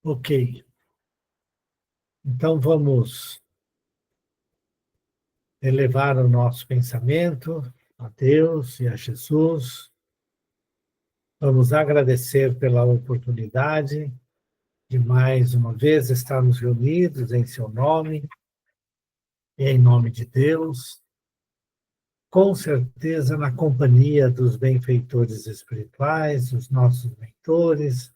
Ok, então vamos elevar o nosso pensamento a Deus e a Jesus. Vamos agradecer pela oportunidade de mais uma vez estarmos reunidos em seu nome, e em nome de Deus, com certeza na companhia dos benfeitores espirituais, os nossos mentores,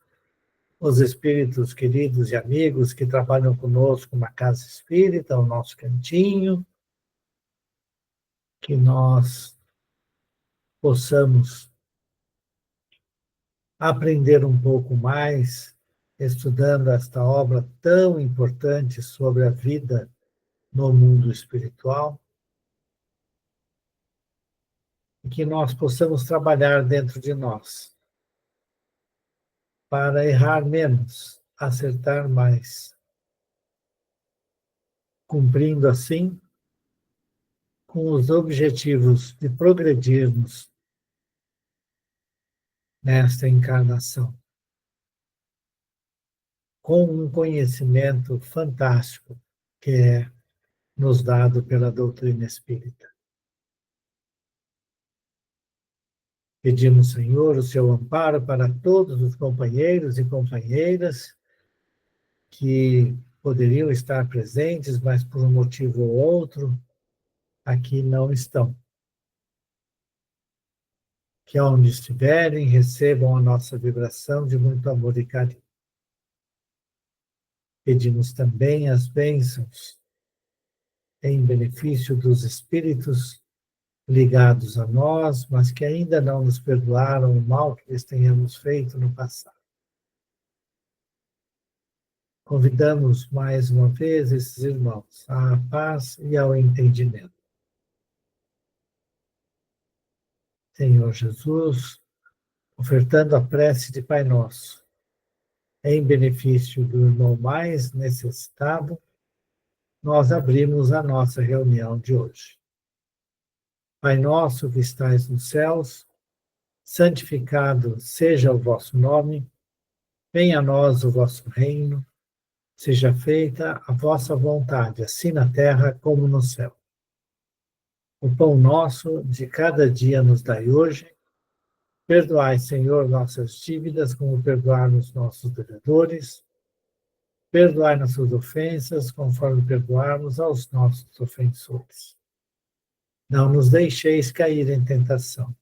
os espíritos queridos e amigos que trabalham conosco na Casa Espírita, o nosso cantinho, que nós possamos aprender um pouco mais, estudando esta obra tão importante sobre a vida no mundo espiritual, e que nós possamos trabalhar dentro de nós, para errar menos, acertar mais, cumprindo assim com os objetivos de progredirmos nesta encarnação, com um conhecimento fantástico que é nos dado pela doutrina espírita. Pedimos, Senhor, o seu amparo para todos os companheiros e companheiras que poderiam estar presentes, mas por um motivo ou outro aqui não estão. Que onde estiverem recebam a nossa vibração de muito amor e carinho. Pedimos também as bênçãos em benefício dos espíritos ligados a nós, mas que ainda não nos perdoaram o mal que lhes tenhamos feito no passado. Convidamos mais uma vez esses irmãos à paz e ao entendimento. Senhor Jesus, ofertando a prece de Pai Nosso, em benefício do irmão mais necessitado, nós abrimos a nossa reunião de hoje. Pai nosso que estais nos céus, santificado seja o vosso nome, venha a nós o vosso reino, seja feita a vossa vontade, assim na terra como no céu. O pão nosso de cada dia nos dai hoje. Perdoai, Senhor, nossas dívidas, como perdoarmos nossos devedores. Perdoai nossas ofensas, conforme perdoarmos aos nossos ofensores. Não nos deixeis cair em tentação,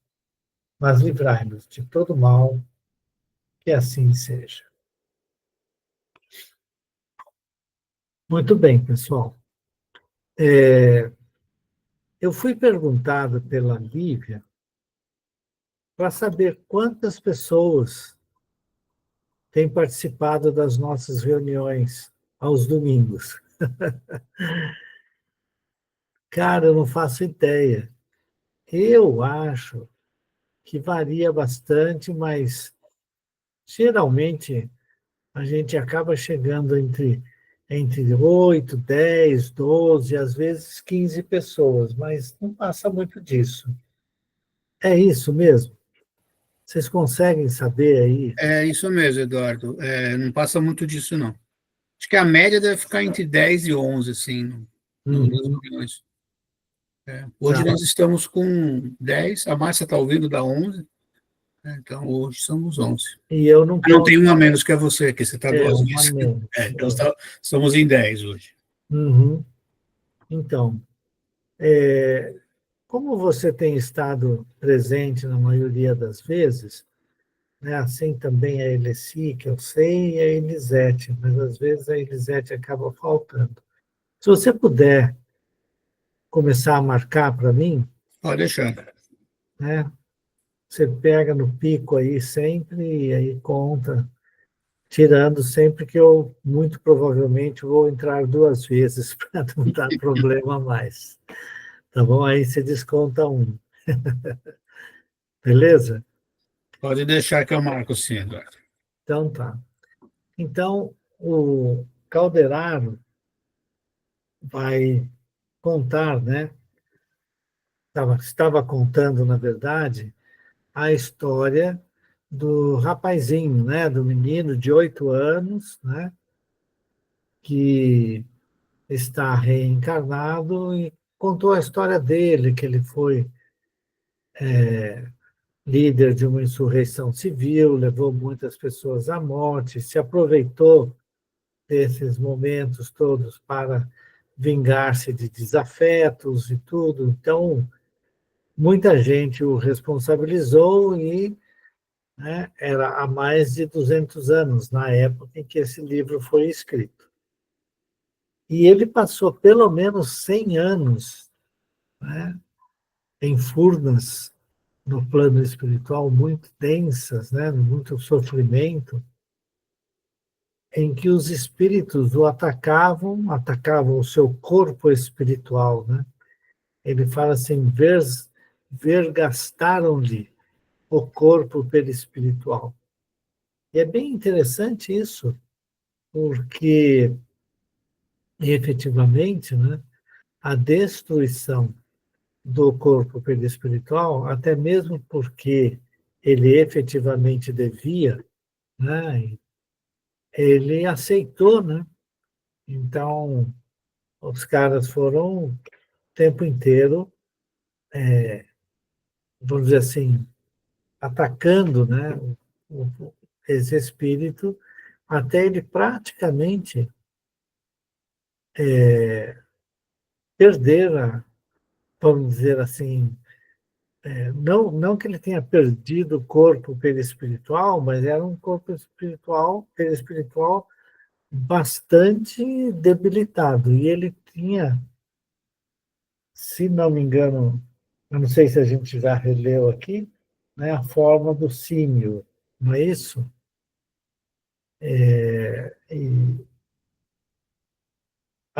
mas livrai-nos de todo mal, que assim seja. Muito bem, pessoal. Eu fui perguntado pela Lívia para saber quantas pessoas têm participado das nossas reuniões aos domingos. Cara, eu não faço ideia. Eu acho que varia bastante, mas geralmente a gente acaba chegando entre 8, 10, 12, às vezes 15 pessoas, mas não passa muito disso. É isso mesmo? Vocês conseguem saber aí? É isso mesmo, Eduardo. Não passa muito disso, não. Acho que a média deve ficar entre 10 e 11, assim, nas Uhum, reuniões. Hoje tá. nós estamos com 10, a Márcia está ouvindo da 11, né? Então hoje somos 11. E eu não Não tem conto, um a menos que você, que você está duas uma vezes. menos. Então estamos em 10 hoje. Uhum. Então, como você tem estado presente na maioria das vezes, né, assim também a Elessi, que eu sei, e a Elisete, mas às vezes a Elisete acaba faltando. Se você puder começar a marcar para mim, Pode deixar. né, você pega no pico aí sempre e aí conta, tirando sempre que eu, muito provavelmente, vou entrar duas vezes para não dar problema mais. Tá bom? Aí você desconta um. Beleza? Pode deixar que eu marco sim, Eduardo. Então tá. Então, o Calderaro vai contar, né? Estava contando, na verdade, a história do rapazinho, né, do menino de 8 anos, né, que está reencarnado e contou a história dele, que ele foi líder de uma insurreição civil, levou muitas pessoas à morte, se aproveitou desses momentos todos para vingar-se de desafetos e tudo. Então, muita gente o responsabilizou e, né, era há mais de 200 anos, na época em que esse livro foi escrito. E ele passou pelo menos 100 anos, né, em furnas no plano espiritual muito densas, né, muito sofrimento, em que os espíritos o atacavam, atacavam o seu corpo espiritual, né? Ele fala assim, vergastaram-lhe o corpo perispiritual. E é bem interessante isso, porque efetivamente, né, a destruição do corpo perispiritual, até mesmo porque ele efetivamente devia, né, ele aceitou, né? Então, os caras foram o tempo inteiro, vamos dizer assim, atacando, né, esse espírito, até ele praticamente perder, vamos dizer assim, não que ele tenha perdido o corpo perispiritual, mas era um corpo espiritual, perispiritual bastante debilitado. E ele tinha, se não me engano, eu não sei se a gente já releu aqui, né, a forma do símio, não é isso? E,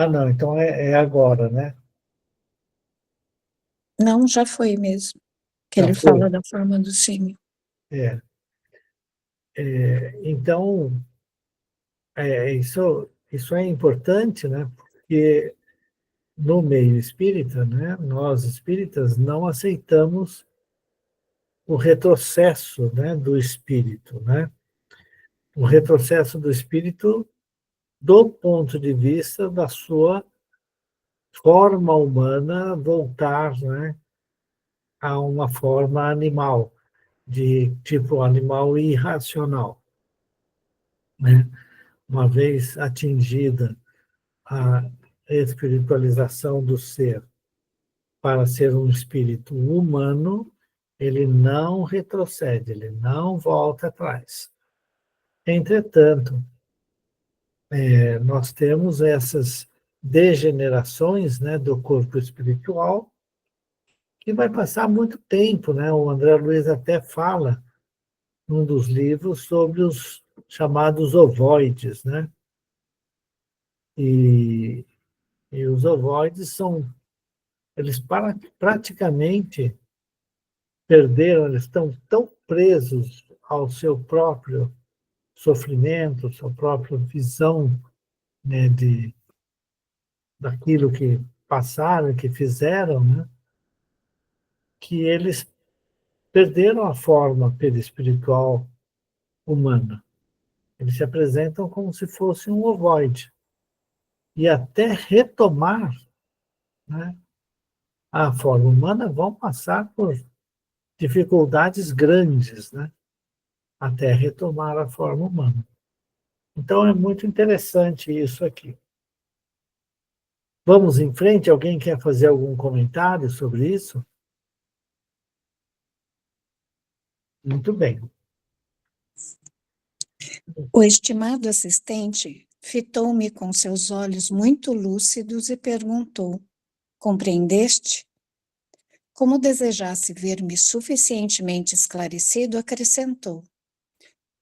não, então é agora, né? Não, já foi mesmo, que Já ele foi. fala da forma do símio. É. Então, isso é importante, né? Porque no meio espírita, né, nós espíritas não aceitamos o retrocesso, né, do espírito, né? O retrocesso do espírito do ponto de vista da sua forma humana voltar, né, a uma forma animal, de tipo animal irracional, né? Uma vez atingida a espiritualização do ser para ser um espírito humano, ele não retrocede, ele não volta atrás. Entretanto, nós temos essas degenerações, né, do corpo espiritual, que vai passar muito tempo, né? O André Luiz até fala num dos livros sobre os chamados ovoides, né? E, e os ovoides são, eles praticamente perderam, eles estão tão presos ao seu próprio sofrimento, sua própria visão, né, daquilo que passaram, que fizeram, né, que eles perderam a forma perispiritual humana. Eles se apresentam como se fosse um ovoide. E até retomar, né, a forma humana vão passar por dificuldades grandes, né, até retomar a forma humana. Então é muito interessante isso aqui. Vamos em frente? Alguém quer fazer algum comentário sobre isso? Muito bem. O estimado assistente fitou-me com seus olhos muito lúcidos e perguntou: compreendeste? Como desejasse ver-me suficientemente esclarecido, acrescentou: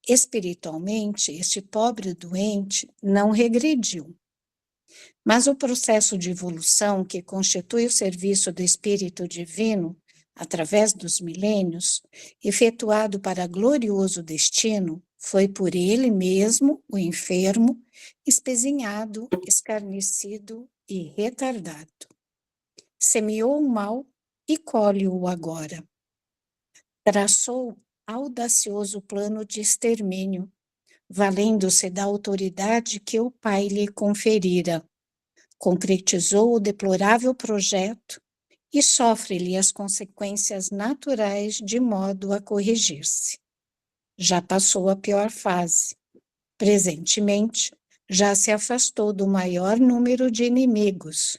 espiritualmente, este pobre doente não regrediu. Mas o processo de evolução que constitui o serviço do Espírito Divino, através dos milênios, efetuado para glorioso destino, foi por ele mesmo, o enfermo, espezinhado, escarnecido e retardado. Semeou o mal e colhe-o agora. Traçou audacioso plano de extermínio, valendo-se da autoridade que o pai lhe conferira. Concretizou o deplorável projeto e sofre-lhe as consequências naturais de modo a corrigir-se. Já passou a pior fase. Presentemente, já se afastou do maior número de inimigos,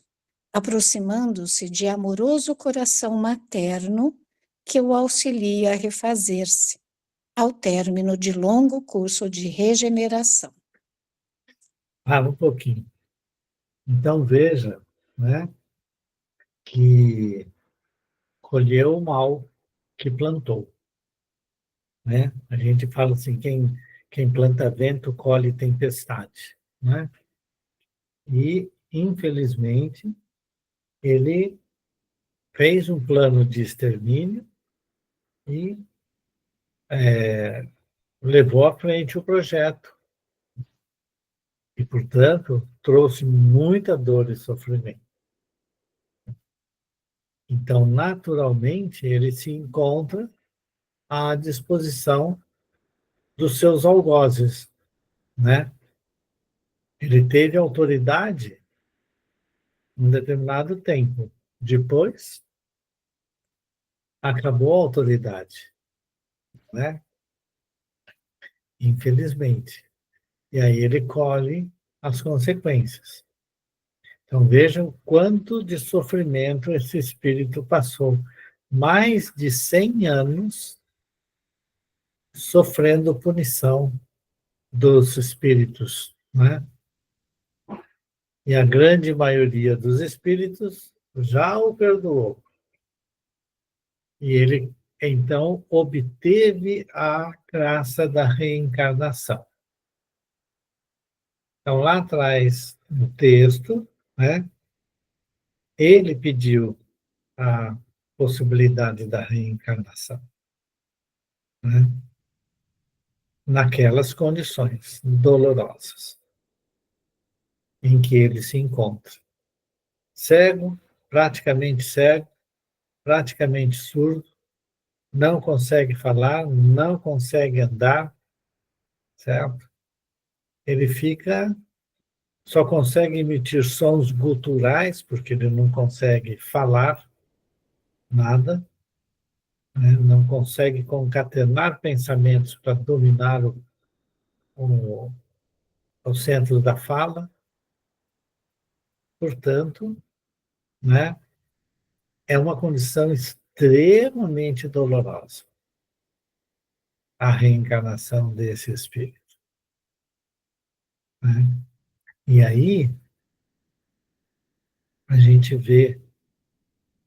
aproximando-se de amoroso coração materno que o auxilia a refazer-se, ao término de longo curso de regeneração. Para um pouquinho. Então, veja, né, que colheu o mal que plantou. Né? A gente fala assim, quem planta vento, colhe tempestade. Né? E, infelizmente, ele fez um plano de extermínio e levou à frente o projeto. E, portanto, trouxe muita dor e sofrimento. Então, naturalmente, ele se encontra à disposição dos seus algozes, né? Ele teve autoridade um determinado tempo. Depois, acabou a autoridade, né? Infelizmente. E aí ele colhe as consequências. Então vejam quanto de sofrimento esse espírito passou. Mais de 100 anos sofrendo punição dos espíritos, né? E a grande maioria dos espíritos já o perdoou. E ele, então, obteve a graça da reencarnação. Então, lá atrás, no texto, né, ele pediu a possibilidade da reencarnação, né, naquelas condições dolorosas em que ele se encontra. Cego, praticamente surdo, não consegue falar, não consegue andar, certo? Ele só consegue emitir sons guturais, porque ele não consegue falar nada, né? Não consegue concatenar pensamentos para dominar o, o centro da fala. Portanto, né, é uma condição extremamente dolorosa a reencarnação desse espírito. Né? E aí, a gente vê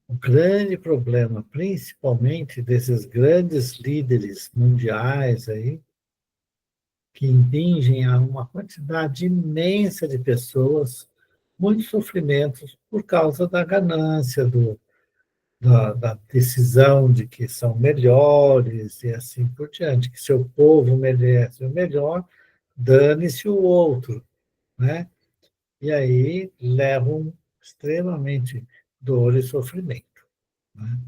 o grande problema, principalmente desses grandes líderes mundiais aí, que impingem a uma quantidade imensa de pessoas muitos sofrimentos por causa da ganância, da decisão de que são melhores e assim por diante, que seu povo merece o melhor, dane-se o outro, né? E aí levam extremamente dor e sofrimento, né?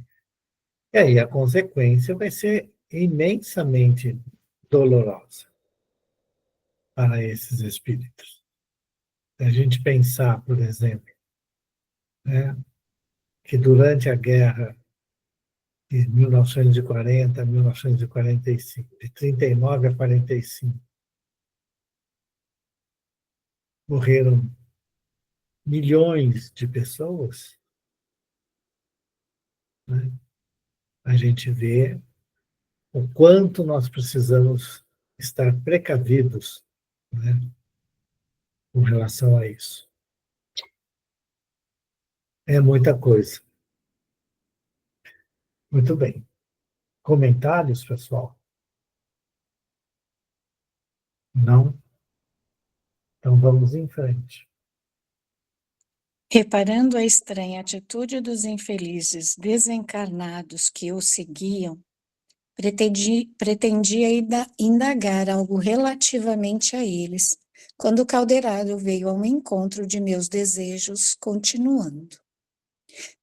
E aí a consequência vai ser imensamente dolorosa para esses espíritos. Se a gente pensar, por exemplo, né, que durante a guerra de 1940 a 1945, de 39 a 45, morreram milhões de pessoas, né? A gente vê o quanto nós precisamos estar precavidos, né, com relação a isso. É muita coisa. Muito bem. Comentários, pessoal? Não? Então vamos em frente. Reparando a estranha atitude dos infelizes desencarnados que o seguiam, pretendia indagar algo relativamente a eles, quando o Calderaro veio ao encontro de meus desejos, continuando.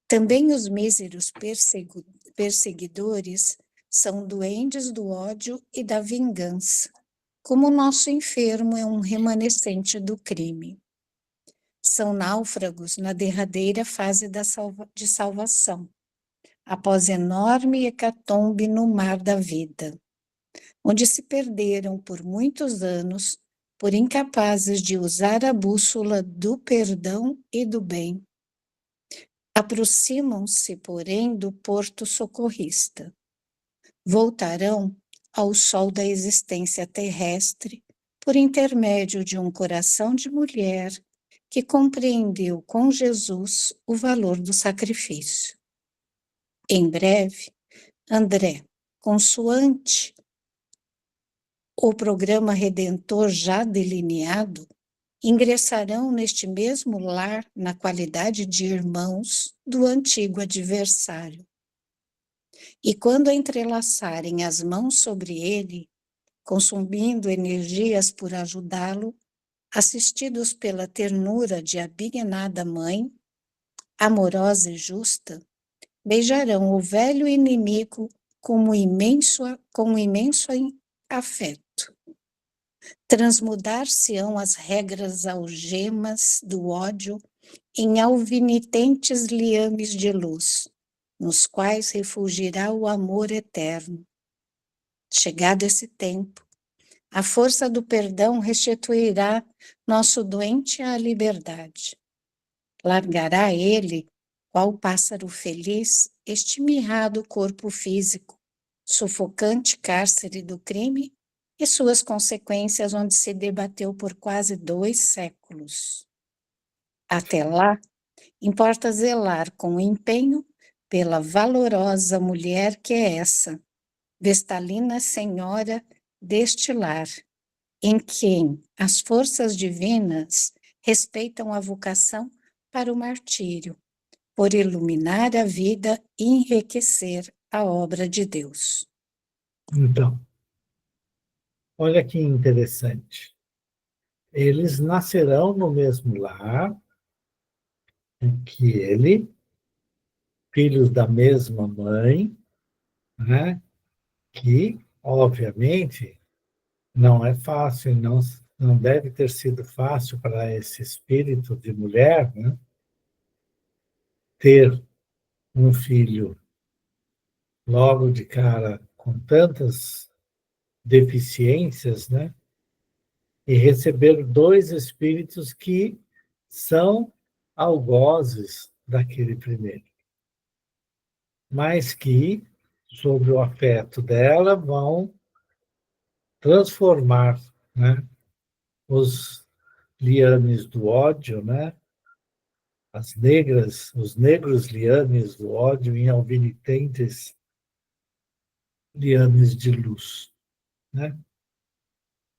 Também os míseros perseguidores são duendes do ódio e da vingança, como o nosso enfermo é um remanescente do crime. São náufragos na derradeira fase de salvação, após enorme hecatombe no mar da vida, onde se perderam por muitos anos por incapazes de usar a bússola do perdão e do bem. Aproximam-se, porém, do porto socorrista. Voltarão ao sol da existência terrestre por intermédio de um coração de mulher que compreendeu com Jesus o valor do sacrifício. Em breve, André, consoante o programa redentor já delineado, ingressarão neste mesmo lar na qualidade de irmãos do antigo adversário. E quando entrelaçarem as mãos sobre ele, consumindo energias por ajudá-lo, assistidos pela ternura de abignada mãe, amorosa e justa, beijarão o velho inimigo com um imenso afeto. Transmudar-se-ão as regras algemas do ódio em alvinitentes liames de luz, nos quais refulgirá o amor eterno. Chegado esse tempo, a força do perdão restituirá nosso doente à liberdade. Largará ele, qual pássaro feliz, este mirrado corpo físico, sufocante cárcere do crime e suas consequências, onde se debateu por quase 2 séculos. Até lá, importa zelar com empenho pela valorosa mulher que é essa, vestalina senhora deste lar, em quem as forças divinas respeitam a vocação para o martírio, por iluminar a vida e enriquecer a obra de Deus. Então, olha que interessante. Eles nascerão no mesmo lar que ele, filhos da mesma mãe, né? Que, obviamente, não é fácil, não deve ter sido fácil para esse espírito de mulher, né? Ter um filho logo de cara com tantas deficiências, né? E receber 2 espíritos que são algozes daquele primeiro, mas que, sob o afeto dela, vão transformar, né, os liames do ódio, né, os negros liames do ódio em alvinitentes liames de luz, né?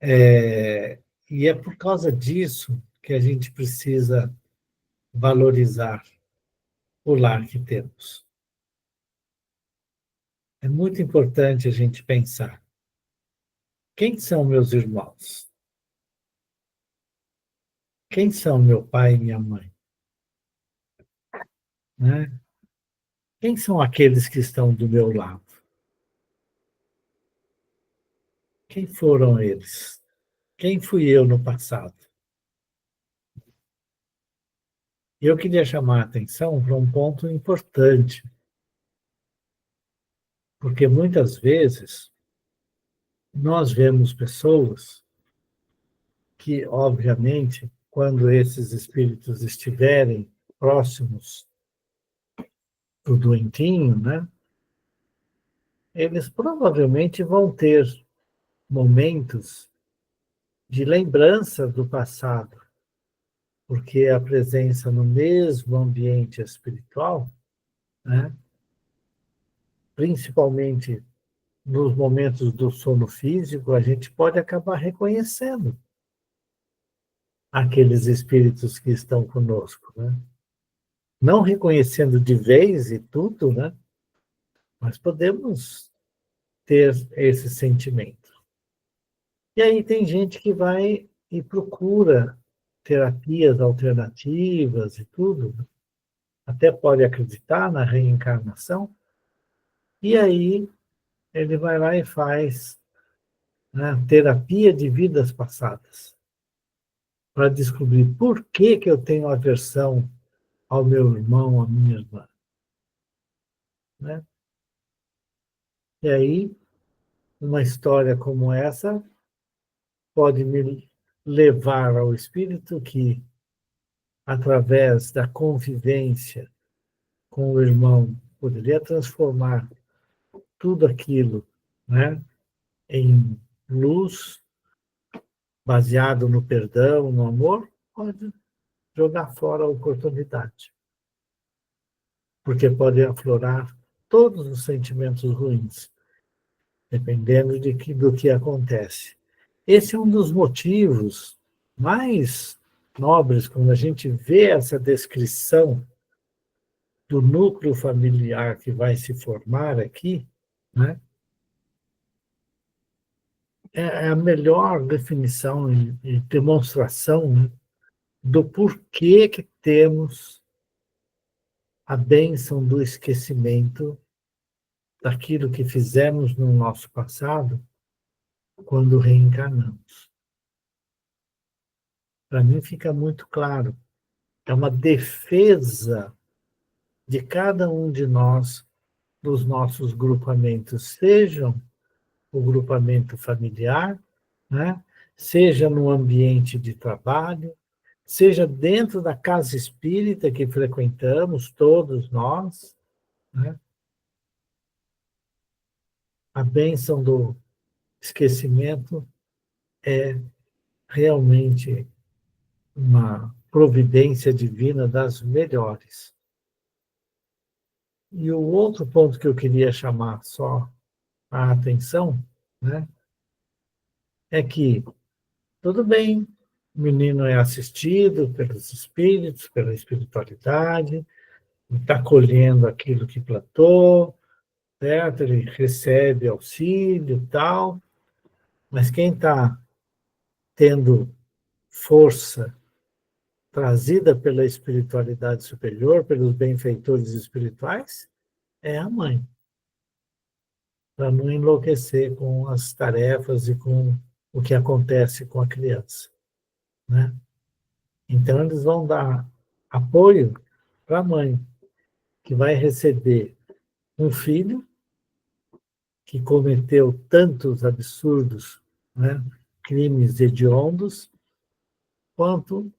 E é por causa disso que a gente precisa valorizar o lar que temos. É muito importante a gente pensar: quem são meus irmãos? Quem são meu pai e minha mãe? Né? Quem são aqueles que estão do meu lado? Quem foram eles? Quem fui eu no passado? E eu queria chamar a atenção para um ponto importante, porque muitas vezes nós vemos pessoas que, obviamente, quando esses espíritos estiverem próximos do doentinho, né, eles provavelmente vão ter momentos de lembrança do passado, porque a presença no mesmo ambiente espiritual, né, principalmente nos momentos do sono físico, a gente pode acabar reconhecendo aqueles espíritos que estão conosco, né? Não reconhecendo de vez e tudo, né? Mas podemos ter esse sentimento. E aí tem gente que vai e procura terapias alternativas e tudo, até pode acreditar na reencarnação, e aí ele vai lá e faz, né, terapia de vidas passadas, para descobrir por que eu tenho aversão ao meu irmão, à minha irmã. Né? E aí, uma história como essa pode me levar ao espírito que, através da convivência com o irmão, poderia transformar tudo aquilo, né, em luz, baseado no perdão, no amor, pode jogar fora a oportunidade. Porque pode aflorar todos os sentimentos ruins, dependendo do que acontece. Esse é um dos motivos mais nobres, quando a gente vê essa descrição do núcleo familiar que vai se formar aqui, né? É a melhor definição e demonstração, né, do porquê que temos a bênção do esquecimento daquilo que fizemos no nosso passado quando reencarnamos. Para mim fica muito claro. É uma defesa de cada um de nós dos nossos grupamentos, sejam o grupamento familiar, né? Seja no ambiente de trabalho, seja dentro da casa espírita que frequentamos, todos nós, né? A bênção do esquecimento é realmente uma providência divina das melhores. E o outro ponto que eu queria chamar só a atenção, né, é que, tudo bem, o menino é assistido pelos espíritos, pela espiritualidade, está colhendo aquilo que plantou, certo? Ele recebe auxílio e tal, mas quem está tendo força trazida pela espiritualidade superior, pelos benfeitores espirituais, é a mãe, para não enlouquecer com as tarefas e com o que acontece com a criança, né? Então, eles vão dar apoio para a mãe, que vai receber um filho que cometeu tantos absurdos, né, crimes hediondos, quanto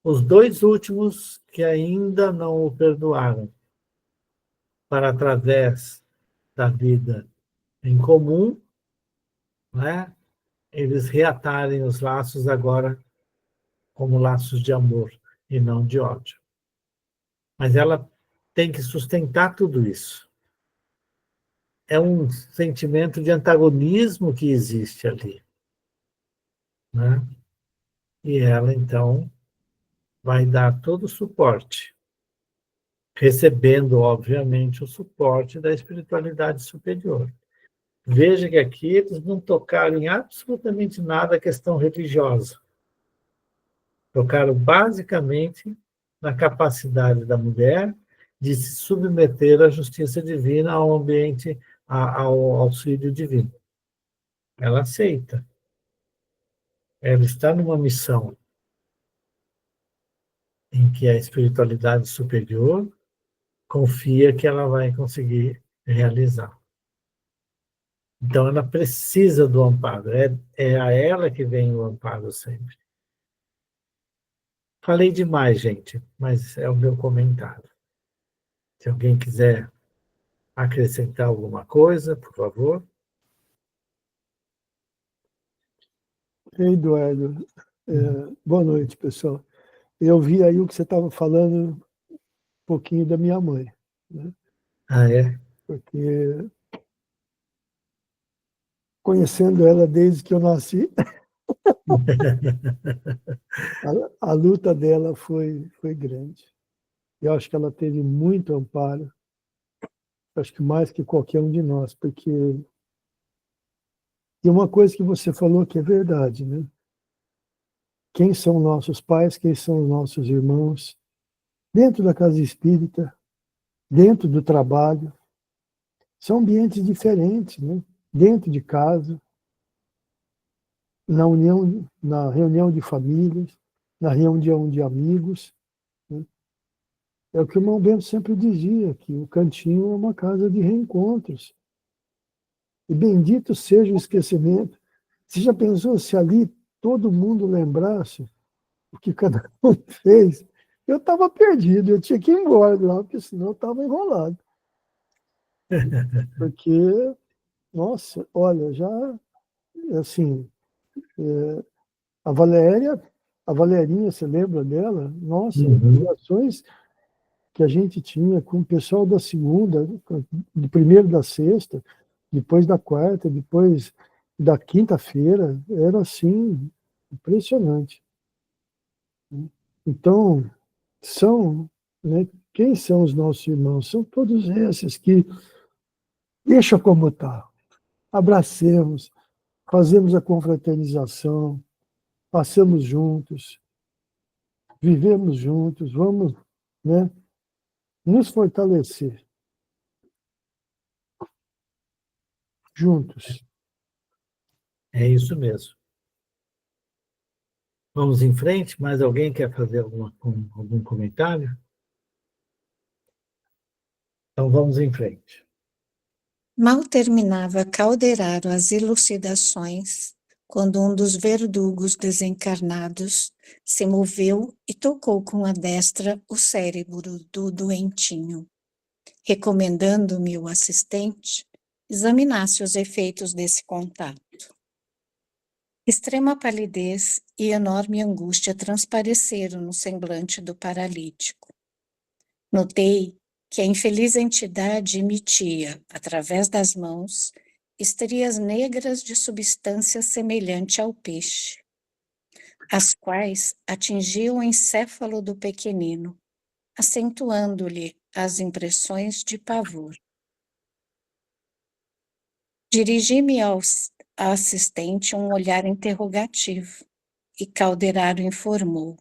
os dois últimos que ainda não o perdoaram, para, através da vida em comum, né, eles reatarem os laços agora como laços de amor e não de ódio. Mas ela tem que sustentar tudo isso. É um sentimento de antagonismo que existe ali, né? E ela, então, vai dar todo o suporte, recebendo, obviamente, o suporte da espiritualidade superior. Veja que aqui eles não tocaram em absolutamente nada a questão religiosa. Tocaram basicamente na capacidade da mulher de se submeter à justiça divina, ao ambiente, ao auxílio divino. Ela aceita. Ela está numa missão em que a espiritualidade superior confia que ela vai conseguir realizar. Então, ela precisa do amparo. É a ela que vem o amparo sempre. Falei demais, gente, mas é o meu comentário. Se alguém quiser acrescentar alguma coisa, por favor. Eduardo, boa noite, pessoal. Eu vi aí o que você estava falando, um pouquinho da minha mãe, né? Ah, é? Porque, conhecendo ela desde que eu nasci, a luta dela foi grande. Eu acho que ela teve muito amparo, acho que mais que qualquer um de nós, porque... E uma coisa que você falou que é verdade, né? Quem são nossos pais, quem são os nossos irmãos, dentro da casa espírita, dentro do trabalho, são ambientes diferentes, né? dentro de casa, na reunião de famílias, na reunião de amigos, né? É o que o irmão Bento sempre dizia, que o cantinho é uma casa de reencontros. E bendito seja o esquecimento. Você já pensou se ali todo mundo lembrasse o que cada um fez? Eu estava perdido, eu tinha que ir embora de lá, porque senão eu estava enrolado. Porque, nossa, olha, já, assim, a Valéria, a Valerinha, você lembra dela? Nossa, as Uhum. ligações que a gente tinha com o pessoal da segunda, do primeiro da sexta, depois da quarta, depois da quinta-feira, era assim, impressionante. Então, são, né, quem são os nossos irmãos? São todos esses que deixa como está, abracemos, fazemos a confraternização, passamos juntos, vivemos juntos, vamos, né, nos fortalecer juntos. É isso mesmo. Vamos em frente? Mais alguém quer fazer algum comentário? Então vamos em frente. Mal terminava Calderaro as elucidações, quando um dos verdugos desencarnados se moveu e tocou com a destra o cérebro do doentinho, recomendando-me o assistente examinasse os efeitos desse contato. Extrema palidez e enorme angústia transpareceram no semblante do paralítico. Notei que a infeliz entidade emitia, através das mãos, estrias negras de substância semelhante ao peixe, as quais atingiam o encéfalo do pequenino, acentuando-lhe as impressões de pavor. Dirigi-me ao assistente um olhar interrogativo, e Calderaro informou: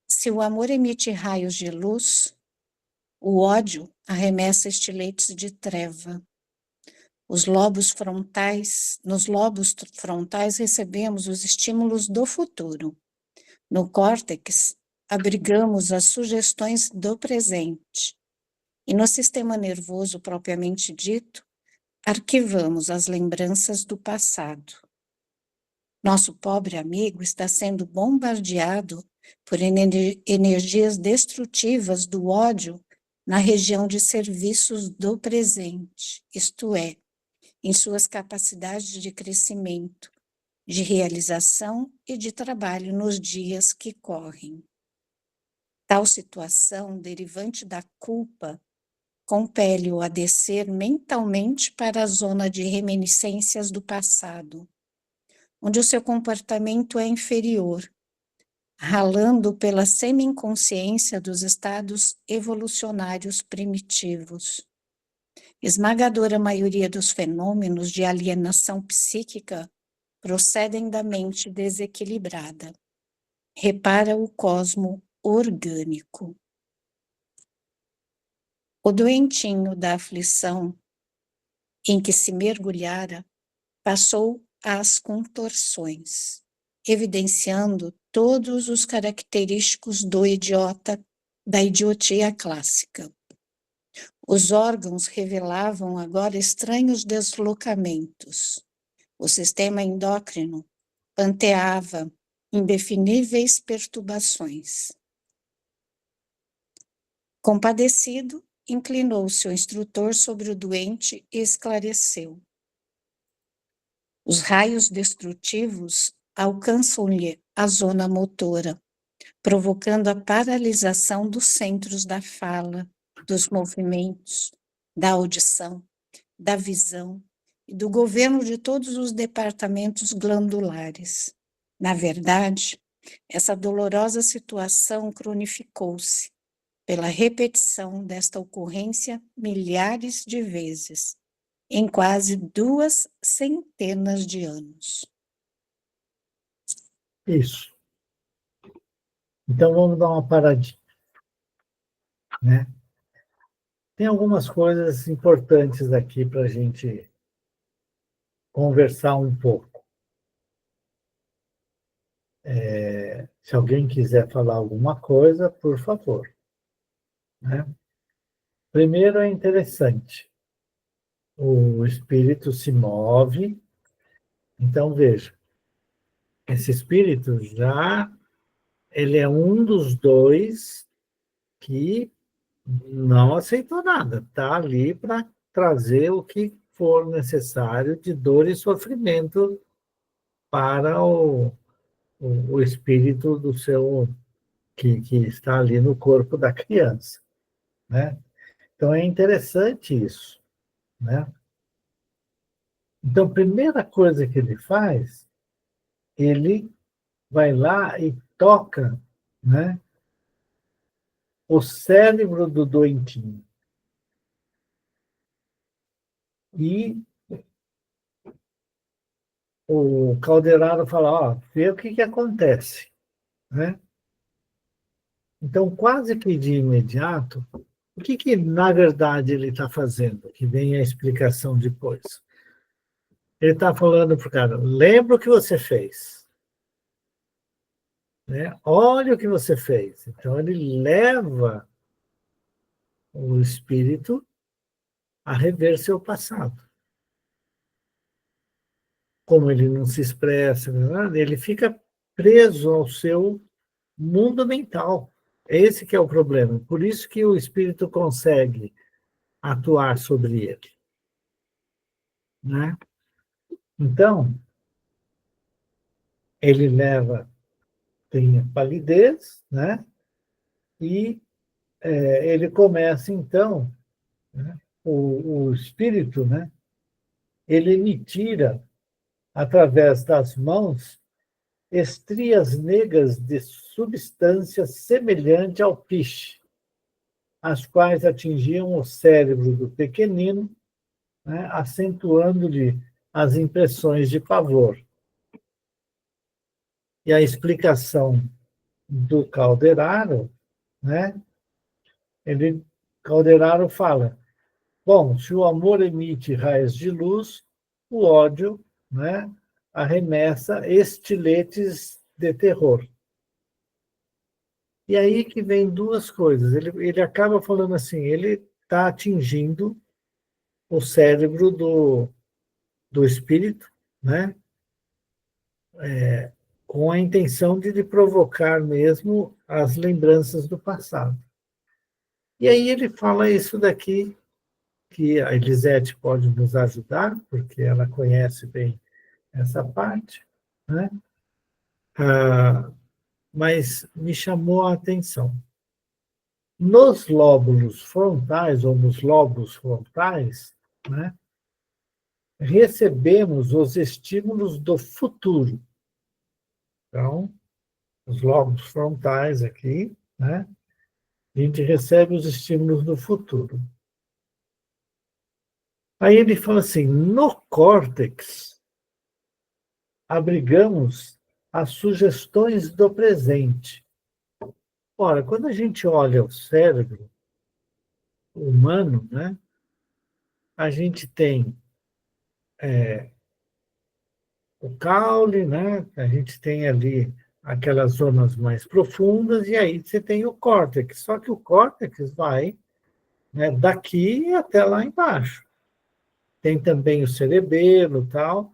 se o amor emite raios de luz, o ódio arremessa estiletes de treva. Nos lobos frontais recebemos os estímulos do futuro. No córtex, abrigamos as sugestões do presente. E no sistema nervoso propriamente dito, arquivamos as lembranças do passado. Nosso pobre amigo está sendo bombardeado por energias destrutivas do ódio na região de serviços do presente, isto é, em suas capacidades de crescimento, de realização e de trabalho nos dias que correm. Tal situação, derivante da culpa, compele-o a descer mentalmente para a zona de reminiscências do passado, onde o seu comportamento é inferior, ralando pela semi-inconsciência dos estados evolucionários primitivos. Esmagadora maioria dos fenômenos de alienação psíquica procedem da mente desequilibrada. Repara o cosmo orgânico. O doentinho da aflição em que se mergulhara passou às contorções, evidenciando todos os característicos da idiotia clássica. Os órgãos revelavam agora estranhos deslocamentos. O sistema endócrino panteava indefiníveis perturbações. Compadecido, inclinou-se o instrutor sobre o doente e esclareceu. Os raios destrutivos alcançam-lhe a zona motora, provocando a paralisação dos centros da fala, dos movimentos, da audição, da visão e do governo de todos os departamentos glandulares. Na verdade, essa dolorosa situação cronificou-se pela repetição desta ocorrência milhares de vezes, em quase 200 de anos. Isso. Então vamos dar uma paradinha, né? Tem algumas coisas importantes aqui para a gente conversar um pouco. Se alguém quiser falar alguma coisa, por favor. Né? Primeiro é interessante. O espírito se move. Então, veja, esse espírito já, ele é um dos dois que não aceitou nada. Está ali para trazer o que for necessário de dor e sofrimento para o espírito do seu que está ali no corpo da criança, né? Então é interessante isso, né? Então, a primeira coisa que ele faz, ele vai lá e toca, né, o cérebro do doentinho. E o Calderaro fala, ó, vê o que acontece, né? Então, quase que de imediato, o que na verdade ele está fazendo? Que vem a explicação depois. Ele está falando para o cara, lembra o que você fez. Né? Olha o que você fez. Então, ele leva o espírito a rever seu passado. Como ele não se expressa, ele fica preso ao seu mundo mental. Esse que é o problema. Por isso que o espírito consegue atuar sobre ele. Né? Então, ele leva, tem palidez, né? E ele começa, então, né? O espírito, né? Ele me tira, através das mãos, estrias negras de substância semelhante ao piche, as quais atingiam o cérebro do pequenino, né? Acentuando-lhe as impressões de pavor. E a explicação do Calderaro, né? Calderaro fala, bom, se o amor emite raios de luz, o ódio, né, arremessa estiletes de terror. E aí que vem duas coisas. Ele acaba falando assim, ele está atingindo o cérebro do espírito, né, com a intenção de lhe provocar mesmo as lembranças do passado. E aí ele fala isso daqui, que a Elisete pode nos ajudar, porque ela conhece bem essa parte, né? Mas me chamou a atenção. Nos lóbulos frontais, ou nos lobos frontais, né, recebemos os estímulos do futuro. Então, os lobos frontais aqui, né, a gente recebe os estímulos do futuro. Aí ele fala assim, no córtex, abrigamos as sugestões do presente. Ora, quando a gente olha o cérebro humano, né, a gente tem o caule, né, a gente tem ali aquelas zonas mais profundas, e aí você tem o córtex. Só que o córtex vai, né, daqui até lá embaixo. Tem também o cerebelo, tal,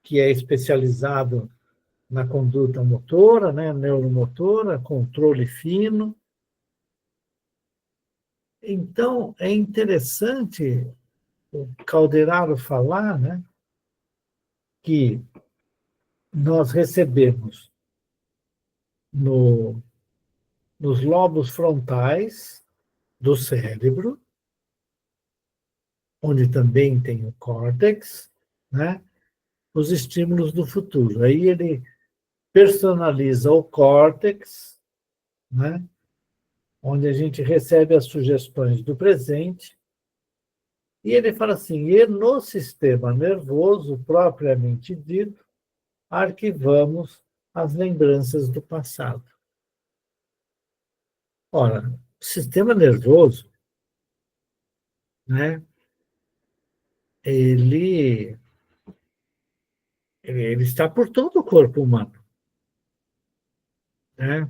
que é especializado na conduta motora, né, neuromotora, controle fino. Então, é interessante o Calderaro falar, né, que nós recebemos nos lobos frontais do cérebro, onde também tem o córtex, né, os estímulos do futuro. Aí ele personaliza o córtex, né, onde a gente recebe as sugestões do presente, e ele fala assim, e no sistema nervoso, propriamente dito, arquivamos as lembranças do passado. Ora, o sistema nervoso, né, ele Ele está por todo o corpo humano, né?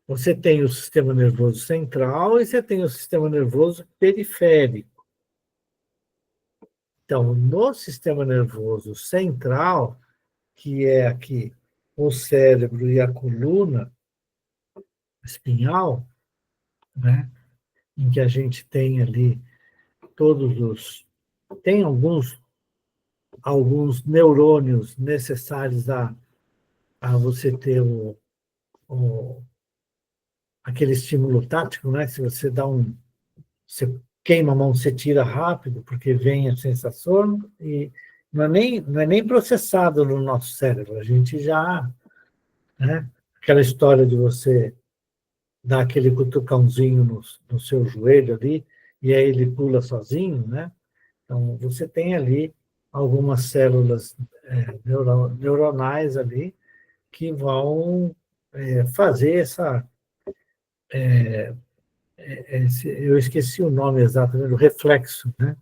Você tem o sistema nervoso central e você tem o sistema nervoso periférico. Então, no sistema nervoso central, que é aqui o cérebro e a coluna espinhal, né? Em que a gente tem ali todos os... Tem alguns neurônios necessários a você ter aquele estímulo tático, né? Se você dá você queima a mão, você tira rápido, porque vem a sensação, e não é nem processado no nosso cérebro, a gente já, né? Aquela história de você dar aquele cutucãozinho no seu joelho ali, e aí ele pula sozinho, né? Então, você tem ali algumas células neuronais ali que vão fazer eu esqueci o nome exatamente, o reflexo, né?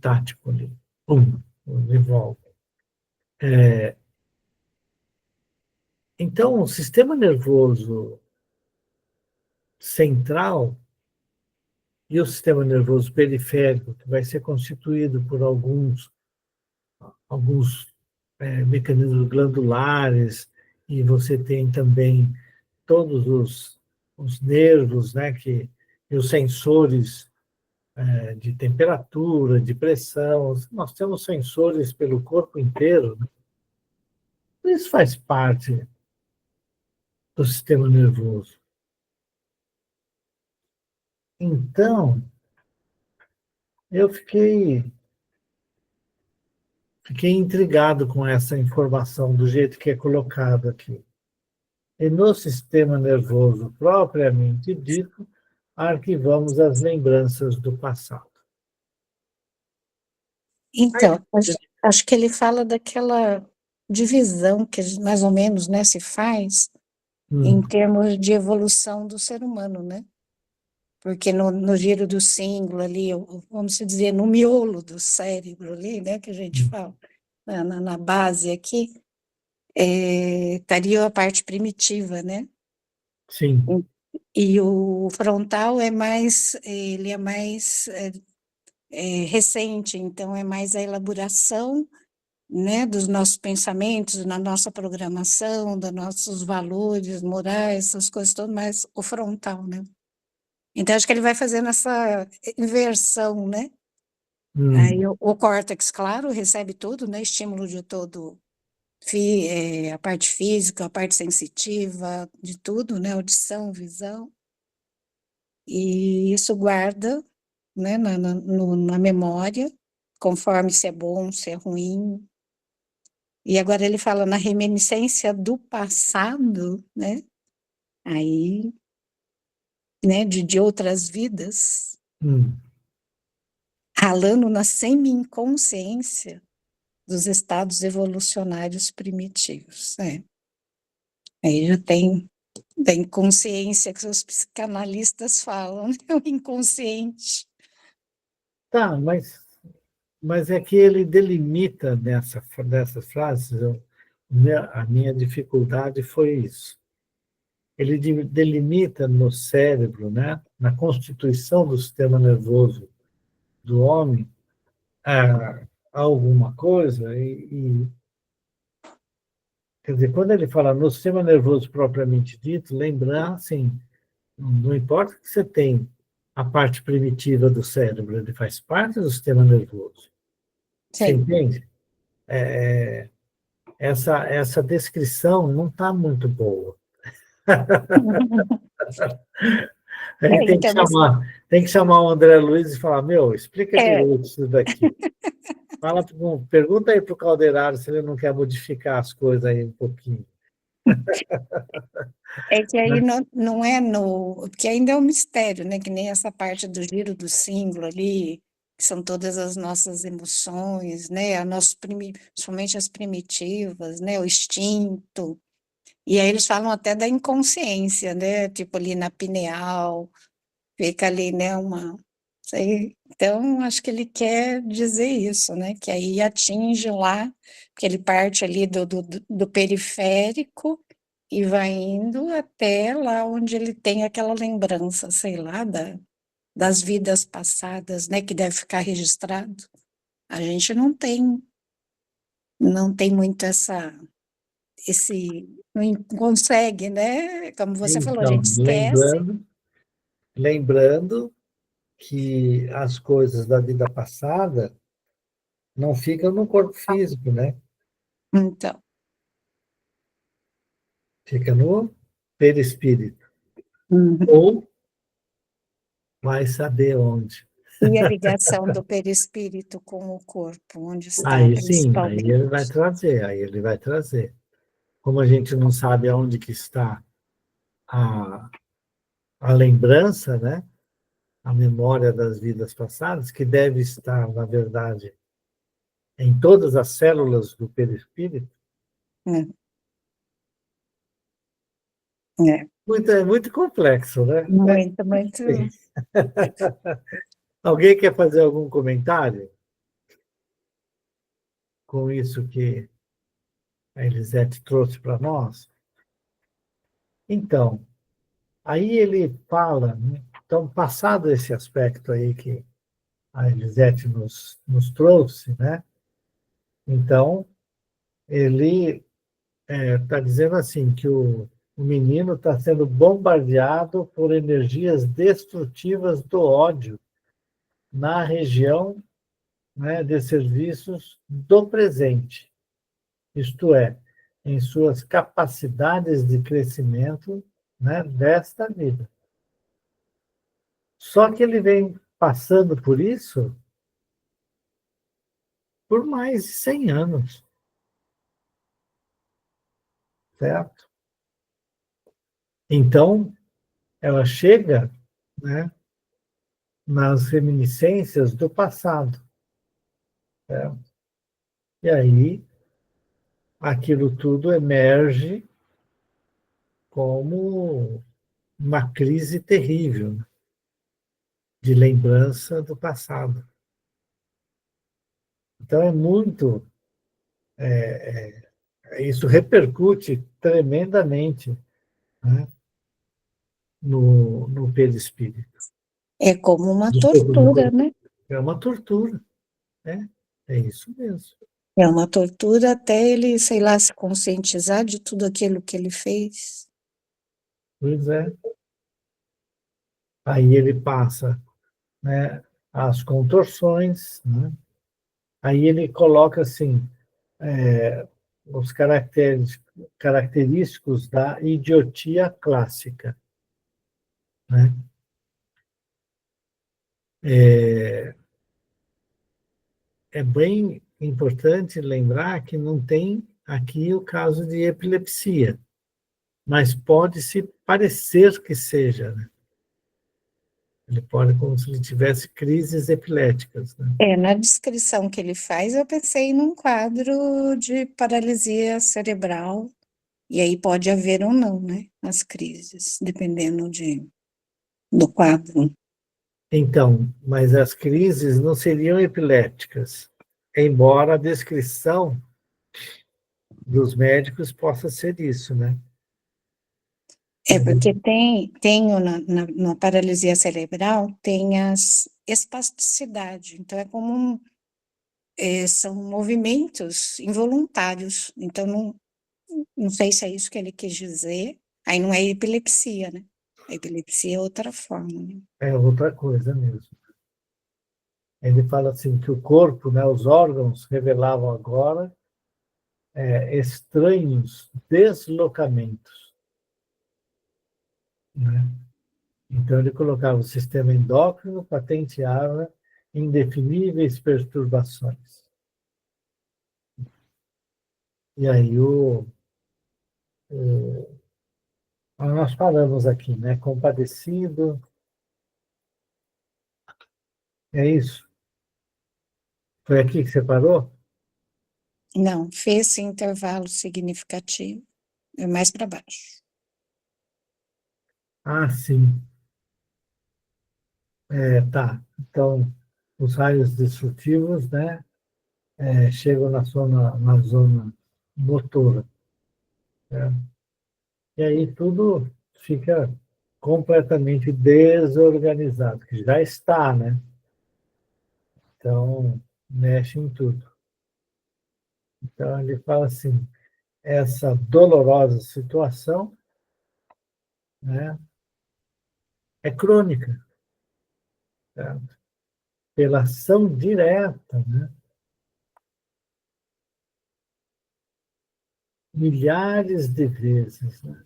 Tático ali. Pum, de volta. Então, o sistema nervoso central e o sistema nervoso periférico, que vai ser constituído por alguns mecanismos glandulares, e você tem também todos os nervos, né, e os sensores de temperatura, de pressão. Nós temos sensores pelo corpo inteiro, né? Isso faz parte do sistema nervoso. Então, eu fiquei intrigado com essa informação, do jeito que é colocado aqui. E no sistema nervoso propriamente dito, arquivamos as lembranças do passado. Então, acho que ele fala daquela divisão que mais ou menos, né, se faz em termos de evolução do ser humano, né? Porque no giro do símbolo ali, vamos dizer, no miolo do cérebro ali, né, que a gente fala, na base aqui, estaria a parte primitiva, né? Sim. E o frontal ele é mais recente, então é mais a elaboração, né, dos nossos pensamentos, na nossa programação, dos nossos valores morais, essas coisas todas, mas o frontal, né? Então, acho que ele vai fazendo essa inversão, né? Aí o córtex, claro, recebe tudo, né? Estímulo de todo, a parte física, a parte sensitiva, de tudo, né? Audição, visão. E isso guarda, né, na memória, conforme se é bom, se é ruim. E agora ele fala na reminiscência do passado, né? Aí, né, de outras vidas, ralando na semi-inconsciência dos estados evolucionários primitivos, né? Aí já tem da inconsciência que os psicanalistas falam, né? O inconsciente. Tá, mas é que ele delimita nessas frases, a minha dificuldade foi isso. Ele delimita no cérebro, né, na constituição do sistema nervoso do homem, alguma coisa, quer dizer, quando ele fala no sistema nervoso propriamente dito, lembrar, assim, não importa que você tem a parte primitiva do cérebro, ele faz parte do sistema nervoso. Você Sim. entende? Essa descrição não está muito boa. A gente tem que chamar o André Luiz e falar, explica direito isso daqui. Pergunta aí para o Calderaro se ele não quer modificar as coisas aí um pouquinho. É que aí não é porque ainda é um mistério, né? Que nem essa parte do giro do símbolo ali, que são todas as nossas emoções, né? Somente as primitivas, né? O instinto. E aí eles falam até da inconsciência, né? Tipo ali na pineal, fica ali, né? Então, acho que ele quer dizer isso, né? Que aí atinge lá, porque ele parte ali do periférico e vai indo até lá onde ele tem aquela lembrança, sei lá, das vidas passadas, né? Que deve ficar registrado. A gente não tem muito não consegue, né? Como você falou, a Então, gente esquece. lembrando que as coisas da vida passada não ficam no corpo físico, né? Então, Fica no perispírito. uhum. Ou vai saber onde. E a ligação do perispírito com o corpo, onde está Aí sim, principalmente. aí ele vai trazer. Como a gente não sabe aonde que está a, a lembrança, né? A memória das vidas passadas, que deve estar, na verdade, em todas as células do perispírito, Hum, é, é muito complexo, né? muito, muito. Sim. Alguém quer fazer algum comentário com isso que a Elisete trouxe para nós? Então, aí ele fala, né? Então, passado esse aspecto aí que a Elisete nos trouxe, né? Então, ele está dizendo assim, que o menino está sendo bombardeado por energias destrutivas do ódio na região, né, de serviços do presente, isto é, em suas capacidades de crescimento, né, desta vida. Só que ele vem passando por isso por mais de 100 anos, certo? Então, ela chega, né, nas reminiscências do passado, certo? E aí, aquilo tudo emerge como uma crise terrível, né, de lembrança do passado. Então, isso repercute tremendamente, né, no perispírito. É como uma Desculpa, no tortura, corpo. né? É uma tortura, né? É isso mesmo. É uma tortura até ele, sei lá, se conscientizar de tudo aquilo que ele fez. Pois é. Aí ele passa, né, as contorções, né? Aí ele coloca assim, os característicos da idiotia clássica, né? É bem importante lembrar que não tem aqui o caso de epilepsia, mas pode se parecer que seja, né? Ele pode como se ele tivesse crises epiléticas, né? Na descrição que ele faz, eu pensei num quadro de paralisia cerebral, e aí pode haver ou não, né, as crises, dependendo do quadro. Então, mas as crises não seriam epiléticas, embora a descrição dos médicos possa ser isso, né? Porque na paralisia cerebral, tem as espasticidade, então é como são movimentos involuntários, então não sei se é isso que ele quis dizer, aí não é epilepsia, né? A epilepsia é outra forma, né? É outra coisa mesmo. Ele fala assim que o corpo, né, os órgãos revelavam agora estranhos deslocamentos, né? Então ele colocava o sistema endócrino patenteava indefiníveis perturbações. E aí nós paramos aqui, né? Compadecido, é isso? Foi aqui que você parou? Não, fez-se intervalo significativo, é mais para baixo. Ah, sim. Tá. Então, os raios destrutivos, né, chegam na zona motora, né? E aí tudo fica completamente desorganizado, que já está, né? Então, mexe em tudo. Então, ele fala assim, essa dolorosa situação, né, é crônica, tá? Pela ação direta, né? Milhares de vezes, né?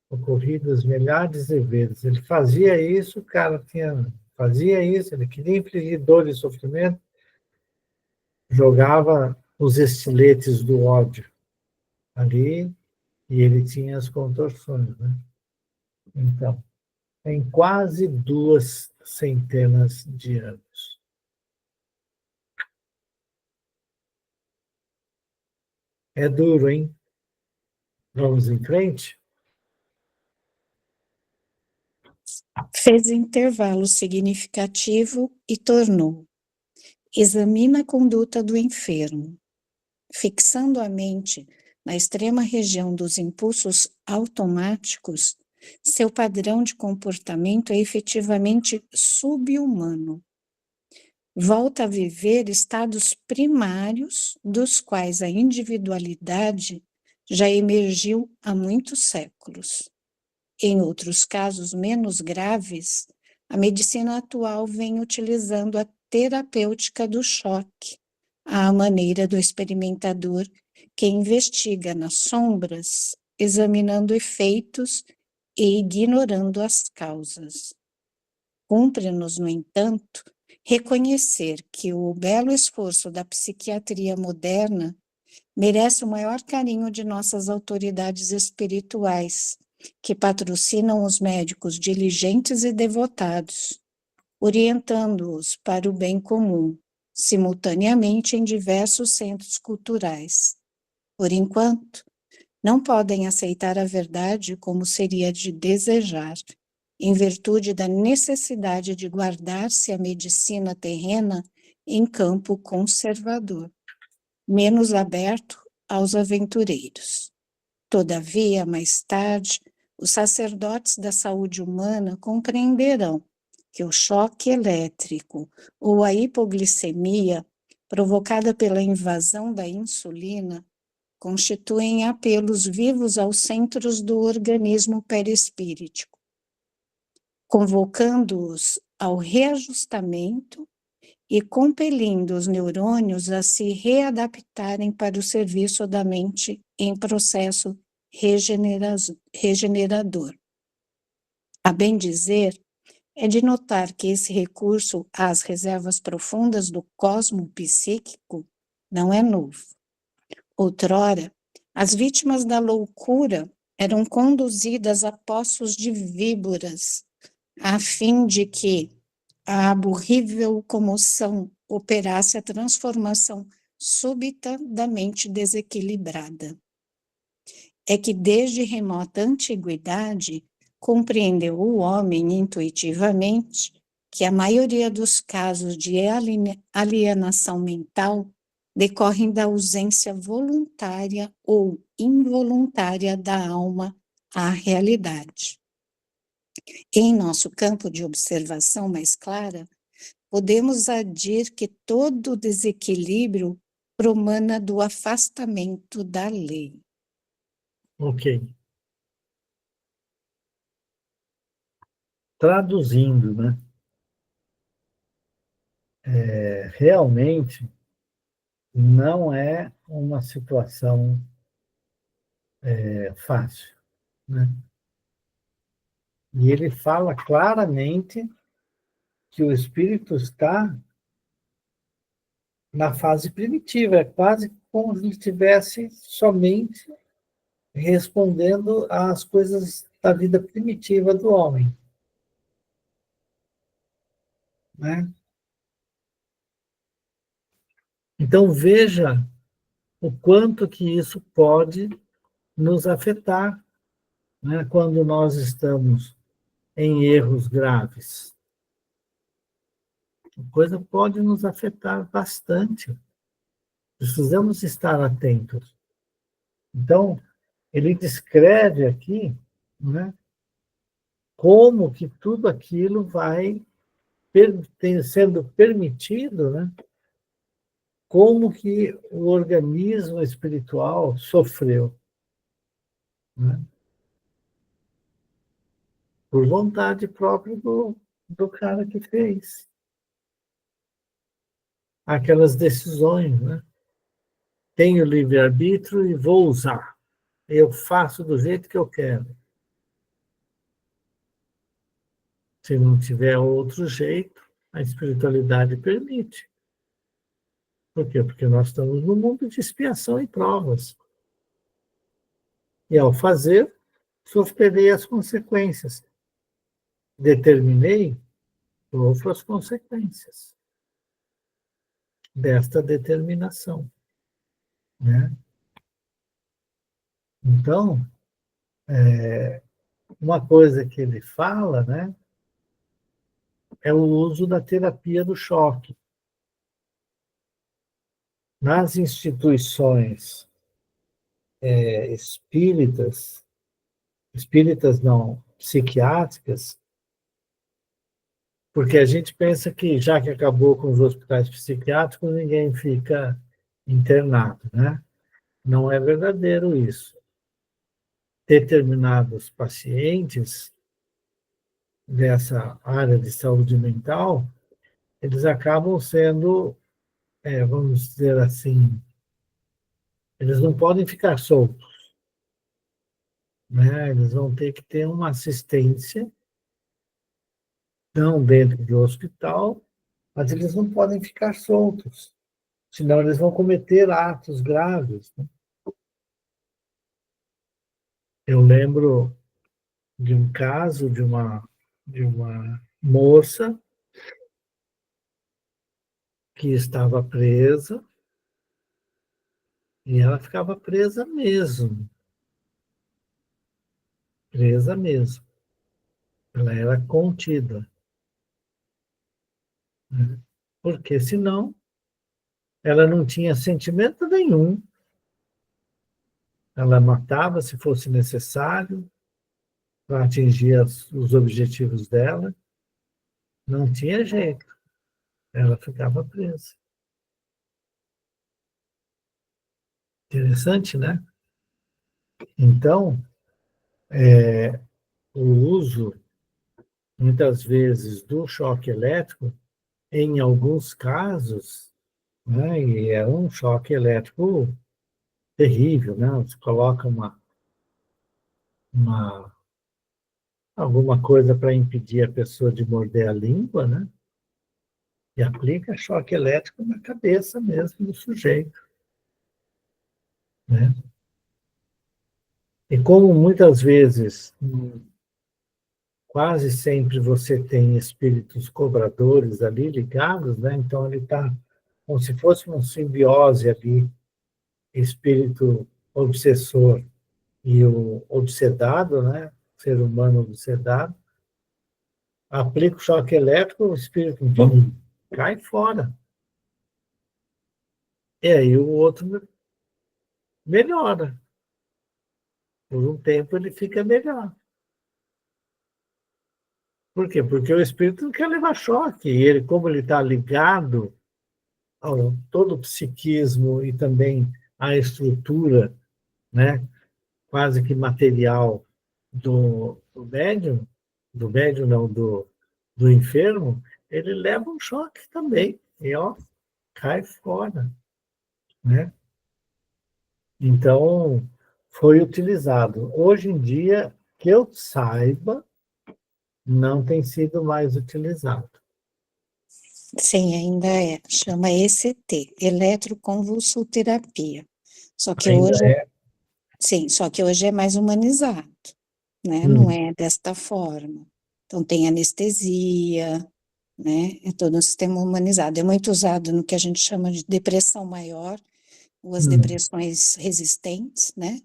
Ocorridas milhares de vezes. Ele fazia isso, o cara fazia isso, ele queria infligir dor e sofrimento, jogava os estiletes do ódio ali e ele tinha as contorções, né? Então, em quase 2 centenas de anos. É duro, hein? Vamos em frente? Fez intervalo significativo e tornou: examina a conduta do enfermo, fixando a mente na extrema região dos impulsos automáticos. Seu padrão de comportamento é efetivamente subhumano. Volta a viver estados primários dos quais a individualidade já emergiu há muitos séculos. Em outros casos menos graves, a medicina atual vem utilizando a terapêutica do choque, à maneira do experimentador que investiga nas sombras, examinando efeitos e ignorando as causas. Cumpre-nos, no entanto, reconhecer que o belo esforço da psiquiatria moderna merece o maior carinho de nossas autoridades espirituais, que patrocinam os médicos diligentes e devotados, orientando-os para o bem comum, simultaneamente em diversos centros culturais. Por enquanto, não podem aceitar a verdade como seria de desejar, em virtude da necessidade de guardar-se a medicina terrena em campo conservador, menos aberto aos aventureiros. Todavia, mais tarde, os sacerdotes da saúde humana compreenderão que o choque elétrico ou a hipoglicemia provocada pela invasão da insulina constituem apelos vivos aos centros do organismo perispíritico, convocando-os ao reajustamento e compelindo os neurônios a se readaptarem para o serviço da mente em processo regenerador. A bem dizer, é de notar que esse recurso às reservas profundas do cosmo psíquico não é novo. Outrora, as vítimas da loucura eram conduzidas a poços de víboras, a fim de que a aborrível comoção operasse a transformação súbita da mente desequilibrada. É que desde remota antiguidade compreendeu o homem intuitivamente que a maioria dos casos de alienação mental decorrem da ausência voluntária ou involuntária da alma à realidade. Em nosso campo de observação mais clara, podemos admitir que todo desequilíbrio promana do afastamento da lei. Ok. Traduzindo, né? Realmente não é uma situação fácil, né? E ele fala claramente que o espírito está na fase primitiva, é quase como se ele estivesse somente respondendo às coisas da vida primitiva do homem, né? Então veja o quanto que isso pode nos afetar, né, quando nós estamos em erros graves. A coisa pode nos afetar bastante. Precisamos estar atentos. Então, ele descreve aqui, né, como que tudo aquilo vai sendo permitido, né, como que o organismo espiritual sofreu, né, por vontade própria do cara que fez aquelas decisões, né? Tenho livre-arbítrio e vou usar. Eu faço do jeito que eu quero. Se não tiver outro jeito, a espiritualidade permite. Por quê? Porque nós estamos num mundo de expiação e provas. E ao fazer, sofrerei as consequências. Determinei, sofro as consequências desta determinação, né? Então, uma coisa que ele fala, né, é o uso da terapia do choque. Nas instituições espíritas não, psiquiátricas, porque a gente pensa que, já que acabou com os hospitais psiquiátricos, ninguém fica internado, né? Não é verdadeiro isso. Determinados pacientes dessa área de saúde mental, eles acabam sendo, vamos dizer assim, eles não podem ficar soltos, né? Eles vão ter que ter uma assistência, não dentro do hospital, mas eles não podem ficar soltos, senão eles vão cometer atos graves, né? Eu lembro de um caso de uma moça que estava presa, e ela ficava presa mesmo. Presa mesmo. Ela era contida, né? Porque senão ela não tinha sentimento nenhum. Ela matava se fosse necessário para atingir os objetivos dela. Não tinha jeito. Ela ficava presa. Interessante, né? Então, o uso, muitas vezes, do choque elétrico, em alguns casos, né, e é um choque elétrico terrível, né? Você coloca uma, alguma coisa para impedir a pessoa de morder a língua, né? E aplica choque elétrico na cabeça mesmo do sujeito, né? E como muitas vezes, quase sempre você tem espíritos cobradores ali ligados, né? Então ele está como se fosse uma simbiose ali, espírito obsessor e o obsedado, né? O ser humano obsedado, aplica o choque elétrico, o espírito cai fora. E aí o outro melhora. Por um tempo ele fica melhor. Por quê? Porque o espírito não quer levar choque. E ele, como ele está ligado ao todo o psiquismo e também à estrutura, né, quase que material do médium não, do enfermo, ele leva um choque também. E ó, cai fora, né? Então, foi utilizado. Hoje em dia, que eu saiba, não tem sido mais utilizado. Sim, ainda é. Chama ECT, eletroconvulsoterapia. Só que Ainda hoje, é. sim, só que hoje é mais humanizado, né? Não Hum, é desta forma. Então tem anestesia, né? É todo um sistema humanizado. É muito usado no que a gente chama de depressão maior, ou as hum, depressões resistentes, né?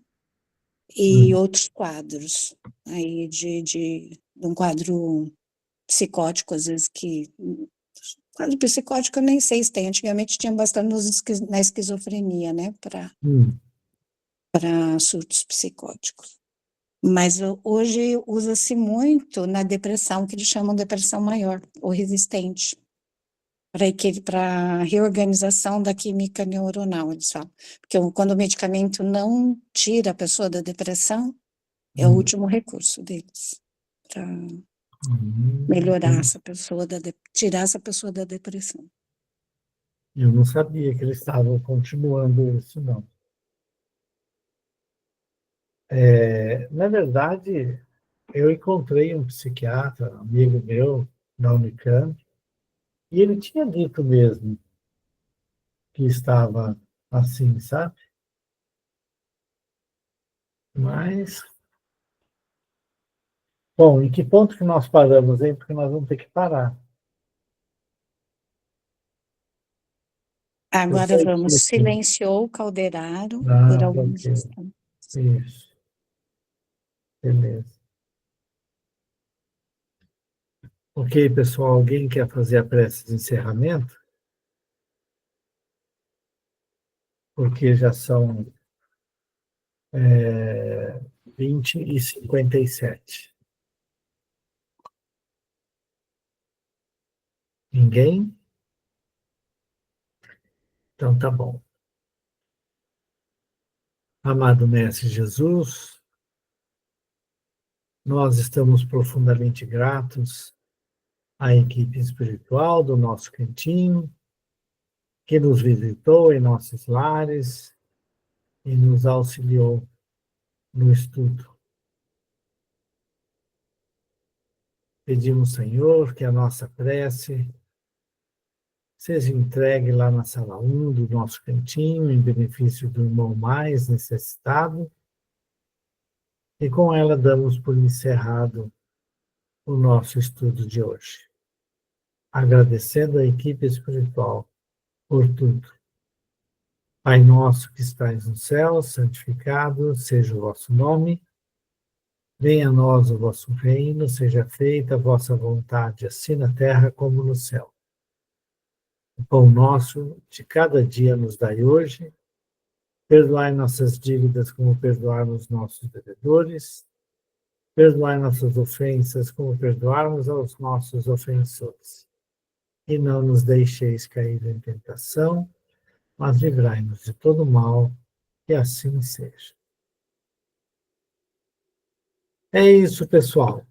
E hum, outros quadros aí de um quadro psicótico, às vezes que Quadro psicótico eu nem sei se tem. Antigamente tinha bastante na esquizofrenia, né? Para surtos psicóticos. Mas hoje usa-se muito na depressão, que eles chamam de depressão maior, ou resistente, para reorganização da química neuronal, eles falam. Porque quando o medicamento não tira a pessoa da depressão, é o último recurso deles, para melhorar essa pessoa, tirar essa pessoa da depressão. Eu não sabia que eles estavam continuando isso, não. Na verdade, eu encontrei um psiquiatra, amigo meu, na Unicamp, e ele tinha dito mesmo que estava assim, sabe? Mas, bom, em que ponto que nós paramos, hein? Porque nós vamos ter que parar. Agora vamos, silenciou o Calderaro por alguns instantes. Isso. Beleza. Ok, pessoal, alguém quer fazer a prece de encerramento? Porque já são 20h57. Ninguém? Então tá bom. Amado Mestre Jesus, nós estamos profundamente gratos à equipe espiritual do nosso cantinho, que nos visitou em nossos lares e nos auxiliou no estudo. Pedimos, Senhor, que a nossa prece seja entregue lá na sala 1 do nosso cantinho, em benefício do irmão mais necessitado, e com ela damos por encerrado o nosso estudo de hoje. Agradecendo a equipe espiritual por tudo. Pai nosso que estais no céu, santificado seja o vosso nome. Venha a nós o vosso reino, seja feita a vossa vontade, assim na terra como no céu. O pão nosso de cada dia nos dai hoje. Perdoai nossas dívidas como perdoarmos nossos devedores. Perdoai nossas ofensas como perdoarmos aos nossos ofensores. E não nos deixeis cair em tentação, mas livrai-nos de todo mal, que assim seja. É isso, pessoal.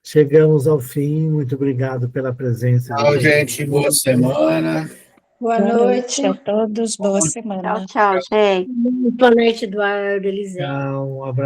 Chegamos ao fim. Muito obrigado pela presença. Tchau, gente. Boa semana. Boa noite. A todos, boa semana. Tchau, gente. Boa noite, Eduardo, Eliseu. Tchau, um abraço.